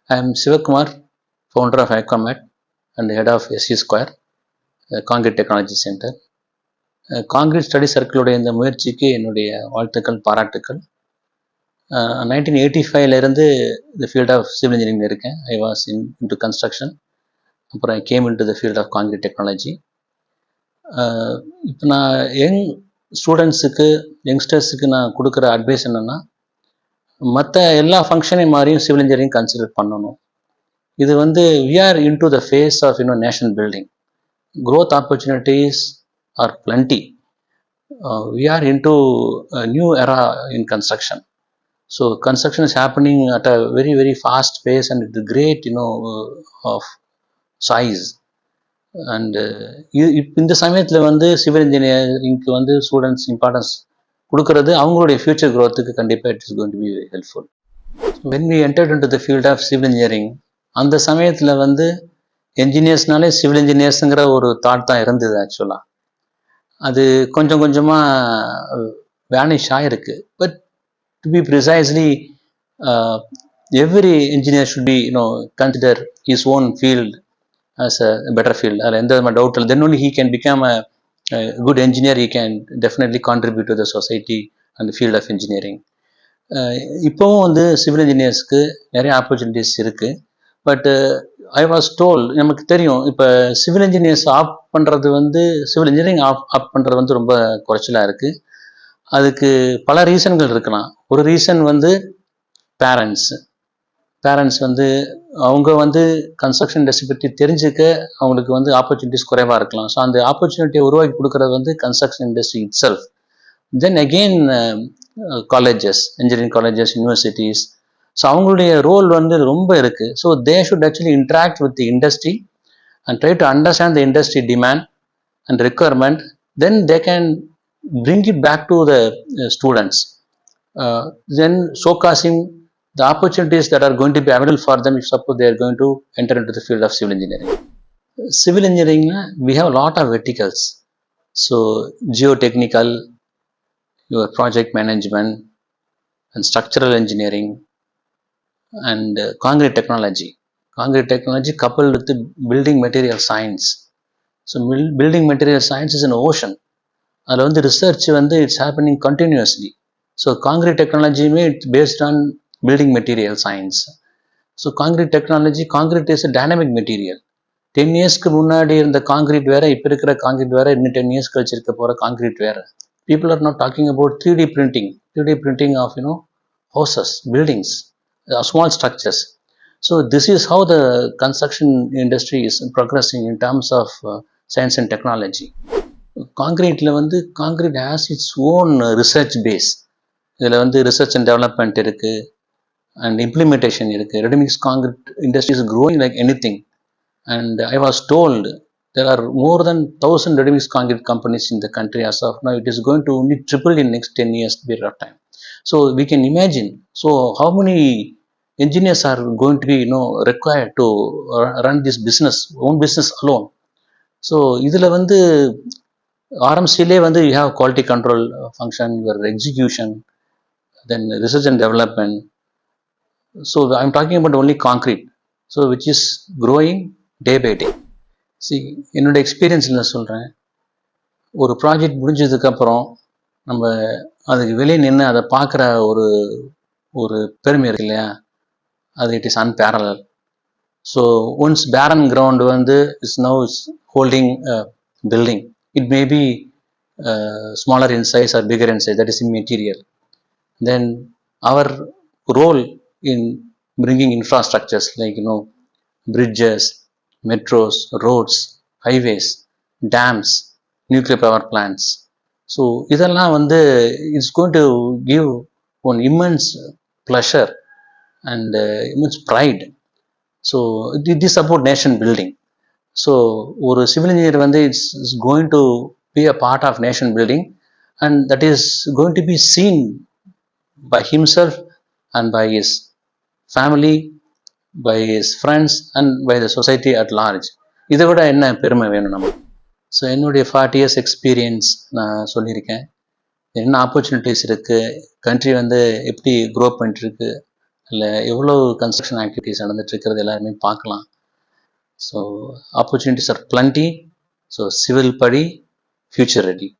I am Sivakumar, founder of ICOMAT and head of SC Square, Concrete Technology Center. Concrete Study Circle இந்த முயற்சிக்கு என்னுடைய வாழ்த்துக்கள் பாராட்டுக்கள். 1985 இருந்து the field of civil engineering இருக்கேன். I was into construction. அப்புறம் I came into the field of concrete technology. இப்போ நான் ஸ்டூடெண்ட்ஸுக்கு யங்ஸ்டர்ஸுக்கு நான் கொடுக்குற அட்வைஸ் என்னென்னா, மற்ற எல்லா ஃபங்க்ஷனையும் மாதிரியும் சிவில் இன்ஜினியரிங் கன்சிடர் பண்ணணும். இது we are into the phase of nation building. Growth opportunities are plenty. We are into a new era in construction. So construction is happening at a very, very fast pace and with great, of size. And இந்த சமயத்தில் civil இன்ஜினியரிங்க்கு students importance கொடுக்கறது அவங்களுடைய future க்ரோத்துக்கு கண்டிப்பாக it is going to be helpful. When we entered into the field of civil engineering, அந்த சமயத்தில் என்ஜினியர்ஸ்னாலே civil இன்ஜினியர்ஸுங்கிற ஒரு thought தான் இருந்தது. ஆக்சுவலாக அது கொஞ்சம் கொஞ்சமாக வேனிஷ் ஆகிருக்கு. But to be precisely every engineer should be consider his own field as a better field. அதில் எந்த டவுட் இல்லை. Then only he can become a good engineer. He can definitely contribute to the society and the field of engineering. இப்போவும் civil இன்ஜினியர்ஸ்க்கு நிறைய opportunities இருக்குது. But I was toll, நமக்கு தெரியும் இப்போ civil engineers app பண்ணுறது சிவில் இன்ஜினியரிங் ஆப் பண்ணுறது ரொம்ப குறைச்சலாக இருக்குது. அதுக்கு பல ரீசன்கள் இருக்கலாம். ஒரு ரீசன் பேரண்ட்ஸ் அவங்க கன்ஸ்ட்ரக்ஷன் இண்டஸ்ட்ரி பற்றி தெரிஞ்சுக்க அவங்களுக்கு ஆப்பர்ச்சுனிட்டிஸ் குறைவாக இருக்கலாம். ஸோ அந்த ஆப்பர்ச்சுனிட்டியை உருவாக்கி கொடுக்கறது construction industry it self. Then again colleges, engineering colleges, universities, so அவங்களுடைய ரோல் ரொம்ப இருக்குது. So they should actually interact with the industry and try to understand the industry demand and requirement. Then they can bring it back to the students. Then showcasing the opportunities that are going to be available for them if suppose they are going to enter into the field of civil engineering. Civil engineering, we have a lot of verticals. So geotechnical, your project management and structural engineering and concrete technology. Concrete technology coupled with the building material science. So building material science is an ocean. அதில் research it's happening continuously. So concrete technology it's based on building material science. So concrete technology, concrete is a dynamic material. 10 yearsக்கு முன்னாடி இருந்த concrete வேற, இப்போ இருக்கிற concrete வேற, இன்னும் 10 years கழிச்சு இருக்க போகிற காங்கிரீட் வேற. People are not talking about 3D printing of houses, buildings, small structures. So this is how the construction industry is progressing in terms of science and technology. காங்கிரீட்டில் concrete has its own research base. இதில் research and development இருக்குது and implementation இருக்குது. Ready mix concrete industry is growing like anything. And I was told there are more than 1,000 ready-mix concrete companies in the country as of now. It is going to only triple in next 10 years period of time. So we can imagine, so how many engineers are going to be required to run this business, own business alone. So இதில் RMCலே you have quality control function, your execution, then research and development. So I'm talking about only concrete, so which is growing day by day. See, என்னோட எக்ஸ்பீரியன்ஸில் நான் சொல்கிறேன், ஒரு project முடிஞ்சதுக்கப்புறம் நம்ம அதுக்கு வெளியே நின்று அதை பார்க்குற ஒரு பெருமை இருக்கு இல்லையா, அது இட் இஸ் அன்பேரலல். ஸோ ஒன்ஸ் பேரன் ground is now is holding building. It may be smaller in size or bigger in size, that is immaterial. Then our role in bringing infrastructures like bridges, metros, roads, highways, dams, nuclear power plants. So இதெல்லாம் it's going to give one immense pleasure and immense pride. So it is about nation building. So ஒரு civil engineer it's going to be a part of nation building, and that is going to be seen by himself and by his family, by his friends and by the society at large. இதை விட என்ன பெருமை வேணும் நம்ம? So என்னுடைய 40 years experience நான் சொல்லியிருக்கேன். என்ன ஆப்பர்ச்சுனிட்டிஸ் இருக்குது, கண்ட்ரி எப்படி க்ரோ பண்ணிட்டுருக்கு, இல்லை எவ்வளோ கன்ஸ்ட்ரக்ஷன் ஆக்டிவிட்டீஸ் நடந்துட்டு இருக்கிறது எல்லாருமே பார்க்கலாம். So opportunities are plenty. So civil படி, ஃபியூச்சர் ரெடி.